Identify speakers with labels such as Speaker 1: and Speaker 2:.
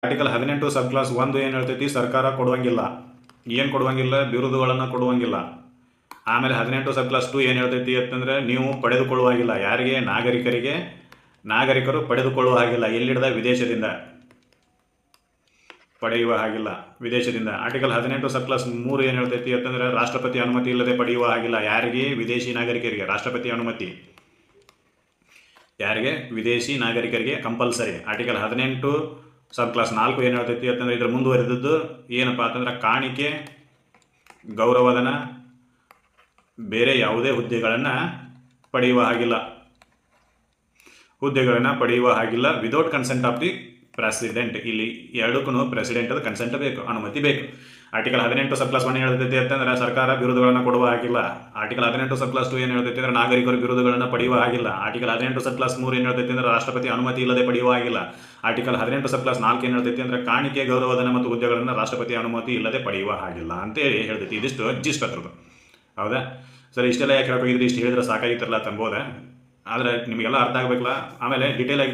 Speaker 1: Article 18 ಸಬ್ class 1 ಏನು ಹೇಳ್ತೈತಿ, ಸರ್ಕಾರ ಕೊಡುವಂಗಿಲ್ಲ. ಏನು ಕೊಡುವಂಗಿಲ್ಲ? ಬಿರುದುಗಳನ್ನು ಕೊಡುವಂಗಿಲ್ಲ. ಆಮೇಲೆ 18 ಸಬ್ ಕ್ಲಾಸ್ 2 ಏನು ಹೇಳ್ತೈತಿ ಅಂತಂದರೆ, ನೀವು ಪಡೆದುಕೊಳ್ಳುವಾಗಿಲ್ಲ. ಯಾರಿಗೆ? ನಾಗರಿಕರು ಪಡೆದುಕೊಳ್ಳುವ ಹಾಗಿಲ್ಲ. ಎಲ್ಲಿಡ್ದ? ವಿದೇಶದಿಂದ ಪಡೆಯುವ ಹಾಗಿಲ್ಲ, ವಿದೇಶದಿಂದ. ಆರ್ಟಿಕಲ್ 18 ಸಬ್ ಕ್ಲಾಸ್ 3 ಏನು ಹೇಳ್ತೈತಿ ಅಂತಂದರೆ, ರಾಷ್ಟ್ರಪತಿ ಅನುಮತಿ ಇಲ್ಲದೆ ಪಡೆಯುವ ಹಾಗಿಲ್ಲ. ಯಾರಿಗೆ? ವಿದೇಶಿ ನಾಗರಿಕರಿಗೆ ರಾಷ್ಟ್ರಪತಿ ಅನುಮತಿ. ಯಾರಿಗೆ? ವಿದೇಶಿ ನಾಗರಿಕರಿಗೆ ಕಂಪಲ್ಸರಿ. ಆರ್ಟಿಕಲ್ 18 ಸಬ್ ಕ್ಲಾಸ್ 4 ಏನು ಹೇಳ್ತೈತಿ ಅಂತಂದರೆ, ಇದರ ಮುಂದುವರೆದದ್ದು ಏನಪ್ಪ ಅಂತಂದ್ರೆ, ಕಾಣಿಕೆ, ಗೌರವಧನ, ಬೇರೆ ಯಾವುದೇ ಹುದ್ದೆಗಳನ್ನು ಪಡೆಯುವ ಹಾಗಿಲ್ಲ without consent of the president. ಇಲ್ಲಿ ಎರಡಕ್ಕೂ ಪ್ರೆಸಿಡೆಂಟದ ಕನ್ಸೆಂಟ್ ಬೇಕು, ಅನುಮತಿ ಬೇಕು. ಆರ್ಟಿಕಲ್ 18 ಸಬ್ ಕ್ಲಾಸ್ 1 ಹೇಳ್ತೈತಿ ಅಂತಂದ್ರೆ, ಸರ್ಕಾರ ಬಿರುದುಗಳನ್ನು ಕೊಡುವ ಹಾಗಿಲ್ಲ. ಆರ್ಟಿಕಲ್ 18 ಸಬ್ ಕ್ಲಾಸ್ 2 ಏನು ಹೇಳ್ತೈತಿ ಅಂದರೆ, ನಾಗರಿಕರು ಬಿರುದುಗಳನ್ನು ಪಡೆಯುವ ಹಾಗಿಲ್ಲ. ಆರ್ಟಿಕಲ್ 18 ಸಬ್ ಕ್ಲಾಸ್ 3 ಏನು ಹೇಳ್ತೈತಿ ಅಂದರೆ, ರಾಷ್ಟ್ರಪತಿ ಅನುಮತಿ ಇಲ್ಲದೆ ಪಡೆಯುವ ಹಾಗಿಲ್ಲ. ಆರ್ಟಿಕಲ್ 18 ಸಬ್ ಕ್ಲಾಸ್ 4 ಏನು ಹೇಳ್ತೈತಿ ಅಂದರೆ, ಕಾಣಿಕೆ, ಗೌರವಧನ ಮತ್ತು ಹುದ್ದೆಗಳನ್ನು ರಾಷ್ಟ್ರಪತಿ ಅನುಮತಿ ಇಲ್ಲದೆ ಪಡೆಯುವ ಹಾಗಿಲ್ಲ ಅಂತೇಳಿ ಹೇಳ್ತೈತಿ. ಇದಿಷ್ಟು ಜಿಸ್ಟ್ ಅದ್ರದ್ದು. ಹೌದಾ ಸರ್? ಇಷ್ಟೆಲ್ಲ ಯಾಕೆ ಹೇಳ್ಬೇಕಿದ್ರೆ, ಇಷ್ಟು ಹೇಳಿದ್ರೆ ಸಾಕಾಗಿತ್ತಲ್ಲ ತಂಬೋದ. ಆದರೆ ನಿಮಗೆಲ್ಲ ಅರ್ಥ ಆಗಬೇಕಲ್ಲ. ಆಮೇಲೆ ಡೀಟೇಲ್ ಆಗಿ